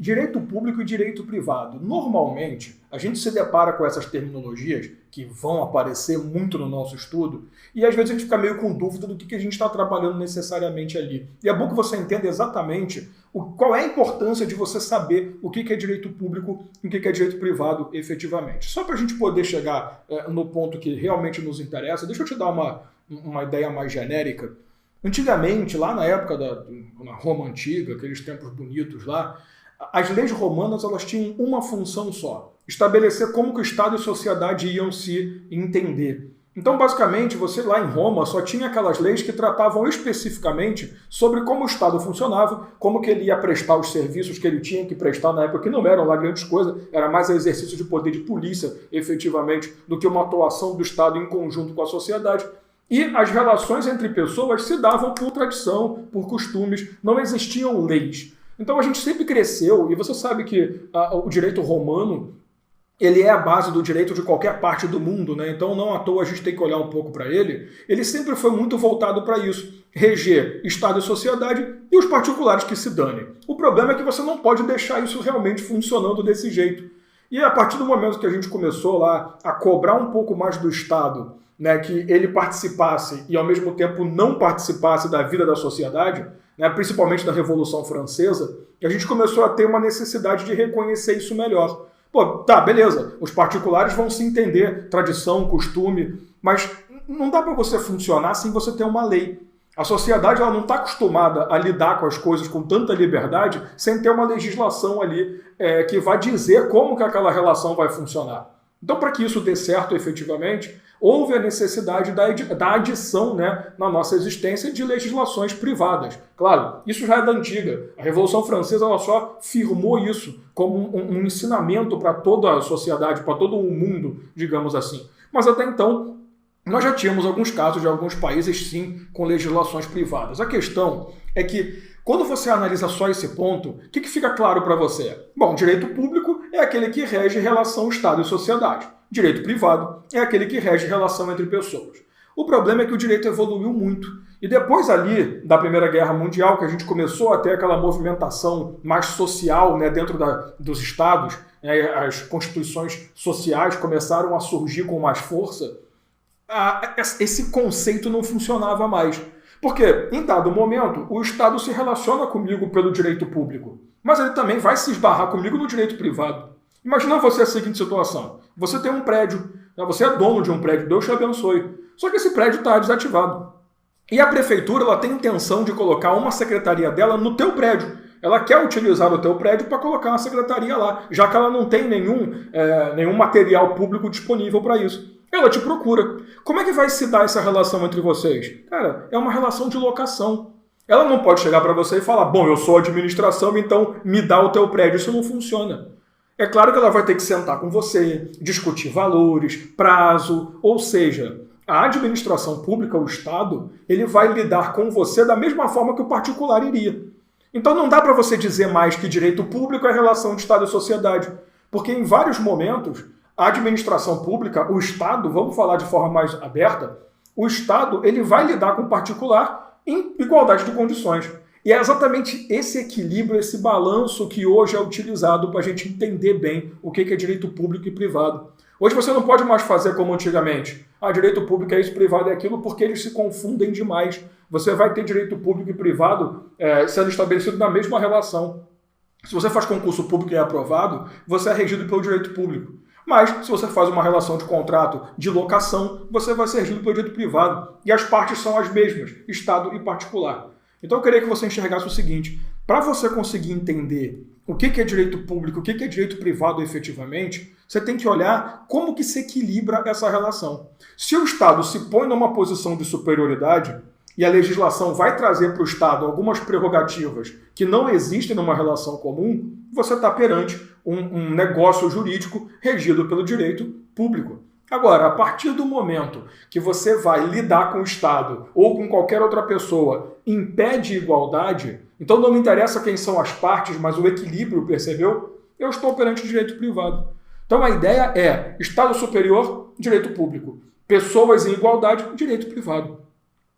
Direito público e direito privado. Normalmente, a gente se depara com essas terminologias que vão aparecer muito no nosso estudo e às vezes a gente fica meio com dúvida do que a gente está trabalhando necessariamente ali. E é bom que você entenda exatamente qual é a importância de você saber o que é direito público e o que é direito privado efetivamente. Só para a gente poder chegar no ponto que realmente nos interessa, deixa eu te dar uma ideia mais genérica. Antigamente, lá na época na Roma Antiga, aqueles tempos bonitos lá, as leis romanas elas tinham uma função só: estabelecer como que o Estado e a sociedade iam se entender. Então, basicamente, você lá em Roma só tinha aquelas leis que tratavam especificamente sobre como o Estado funcionava, como que ele ia prestar os serviços que ele tinha que prestar na época, que não eram lá grandes coisas, era mais exercício de poder de polícia, efetivamente, do que uma atuação do Estado em conjunto com a sociedade. E as relações entre pessoas se davam por tradição, por costumes, não existiam leis. Então a gente sempre cresceu, e você sabe que o direito romano ele é a base do direito de qualquer parte do mundo, né? Então não à toa a gente tem que olhar um pouco para ele. Ele sempre foi muito voltado para isso: reger Estado e sociedade e os particulares que se danem. O problema é que você não pode deixar isso realmente funcionando desse jeito. E a partir do momento que a gente começou lá a cobrar um pouco mais do Estado, né, que ele participasse e ao mesmo tempo não participasse da vida da sociedade, né, principalmente da Revolução Francesa, a gente começou a ter uma necessidade de reconhecer isso melhor. Pô, tá, beleza, os particulares vão se entender, tradição, costume, mas não dá para você funcionar sem você ter uma lei. A sociedade ela não está acostumada a lidar com as coisas com tanta liberdade sem ter uma legislação ali que vai dizer como que aquela relação vai funcionar. Então, para que isso dê certo efetivamente, houve a necessidade da adição, né, na nossa existência de legislações privadas. Claro, isso já é da antiga. A Revolução Francesa ela só firmou isso como um ensinamento para toda a sociedade, para todo o mundo, digamos assim. Mas até então, nós já tínhamos alguns casos de alguns países, sim, com legislações privadas. A questão é que, quando você analisa só esse ponto, o que fica claro para você? Bom, direito público é aquele que rege relação Estado e sociedade. Direito privado é aquele que rege relação entre pessoas. O problema é que o direito evoluiu muito. E depois ali da Primeira Guerra Mundial, que a gente começou a ter aquela movimentação mais social, né, dentro dos estados, né, as constituições sociais começaram a surgir com mais força, esse conceito não funcionava mais. Porque, em dado momento, o Estado se relaciona comigo pelo direito público, mas ele também vai se esbarrar comigo no direito privado. Imagina você a seguinte situação: você tem um prédio, né, você é dono de um prédio, Deus te abençoe, só que esse prédio está desativado. E a prefeitura ela tem intenção de colocar uma secretaria dela no teu prédio. Ela quer utilizar o teu prédio para colocar uma secretaria lá, já que ela não tem nenhum material público disponível para isso. Ela te procura. Como é que vai se dar essa relação entre vocês? Cara, é uma relação de locação. Ela não pode chegar para você e falar: bom, eu sou administração, então me dá o teu prédio. Isso não funciona. É claro que ela vai ter que sentar com você, discutir valores, prazo, ou seja, a administração pública, o Estado, ele vai lidar com você da mesma forma que o particular iria. Então não dá para você dizer mais que direito público é relação de Estado e sociedade, porque em vários momentos a administração pública, o Estado, vamos falar de forma mais aberta, o Estado ele vai lidar com o particular em igualdade de condições. E é exatamente esse equilíbrio, esse balanço que hoje é utilizado para a gente entender bem o que é direito público e privado. Hoje você não pode mais fazer como antigamente. Direito público é isso, privado é aquilo, porque eles se confundem demais. Você vai ter direito público e privado sendo estabelecido na mesma relação. Se você faz concurso público e é aprovado, você é regido pelo direito público. Mas, se você faz uma relação de contrato de locação, você vai ser regido pelo direito privado. E as partes são as mesmas, Estado e particular. Então eu queria que você enxergasse o seguinte: para você conseguir entender o que é direito público, o que é direito privado efetivamente, você tem que olhar como que se equilibra essa relação. Se o Estado se põe numa posição de superioridade e a legislação vai trazer para o Estado algumas prerrogativas que não existem numa relação comum, você está perante um negócio jurídico regido pelo direito público. Agora, a partir do momento que você vai lidar com o Estado ou com qualquer outra pessoa em pé de igualdade, então não me interessa quem são as partes, mas o equilíbrio, percebeu? Eu estou perante o direito privado. Então a ideia é Estado superior, direito público. Pessoas em igualdade, direito privado.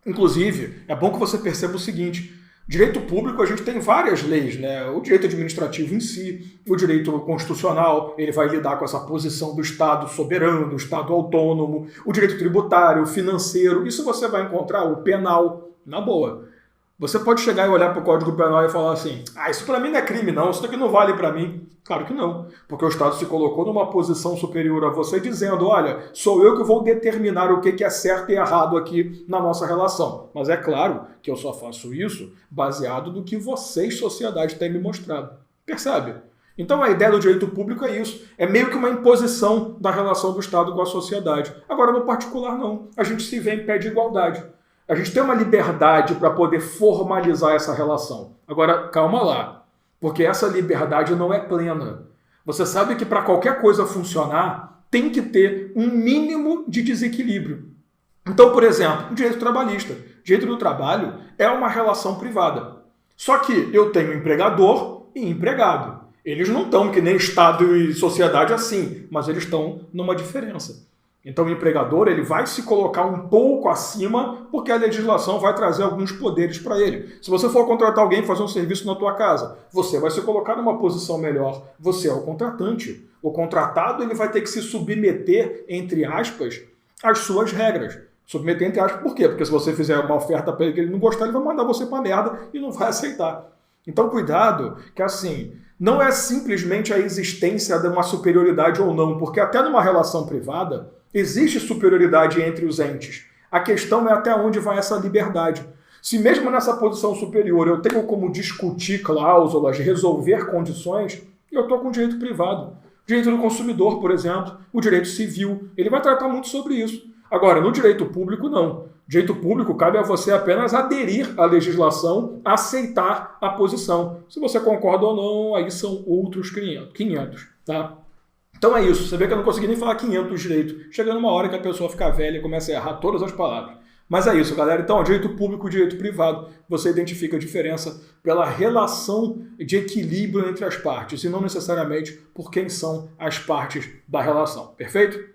Inclusive, é bom que você perceba o seguinte: Direito público, a gente tem várias leis, né? O direito administrativo em si, o direito constitucional, ele vai lidar com essa posição do Estado soberano, do Estado autônomo, o direito tributário, o financeiro, isso você vai encontrar, o penal, na boa. Você pode chegar e olhar para o Código Penal e falar assim, isso para mim não é crime não, isso daqui não vale para mim. Claro que não, porque o Estado se colocou numa posição superior a você dizendo, olha, sou eu que vou determinar o que é certo e errado aqui na nossa relação. Mas é claro que eu só faço isso baseado no que vocês, sociedade, têm me mostrado. Percebe? Então a ideia do direito público é isso, é meio que uma imposição da relação do Estado com a sociedade. Agora, no particular, não. A gente se vê em pé de igualdade. A gente tem uma liberdade para poder formalizar essa relação. Agora, calma lá, porque essa liberdade não é plena. Você sabe que para qualquer coisa funcionar, tem que ter um mínimo de desequilíbrio. Então, por exemplo, o direito trabalhista. O direito do trabalho é uma relação privada. Só que eu tenho empregador e empregado. Eles não estão que nem Estado e sociedade assim, mas eles estão numa diferença. Então o empregador ele vai se colocar um pouco acima porque a legislação vai trazer alguns poderes para ele. Se você for contratar alguém e fazer um serviço na tua casa, você vai se colocar numa posição melhor. Você é o contratante. O contratado ele vai ter que se submeter, entre aspas, às suas regras. Submeter entre aspas por quê? Porque se você fizer uma oferta para ele que ele não gostar, ele vai mandar você para merda e não vai aceitar. Então cuidado, que assim, não é simplesmente a existência de uma superioridade ou não, porque até numa relação privada, existe superioridade entre os entes. A questão é até onde vai essa liberdade. Se mesmo nessa posição superior eu tenho como discutir cláusulas, resolver condições, eu estou com direito privado. O direito do consumidor, por exemplo, o direito civil, ele vai tratar muito sobre isso. Agora, no direito público, não. Direito público cabe a você apenas aderir à legislação, aceitar a posição. Se você concorda ou não, aí são outros 500, tá? Então é isso, você vê que eu não consegui nem falar 500 direito. Chega numa hora que a pessoa fica velha e começa a errar todas as palavras. Mas é isso, galera. Então, direito público e direito privado, você identifica a diferença pela relação de equilíbrio entre as partes, e não necessariamente por quem são as partes da relação. Perfeito?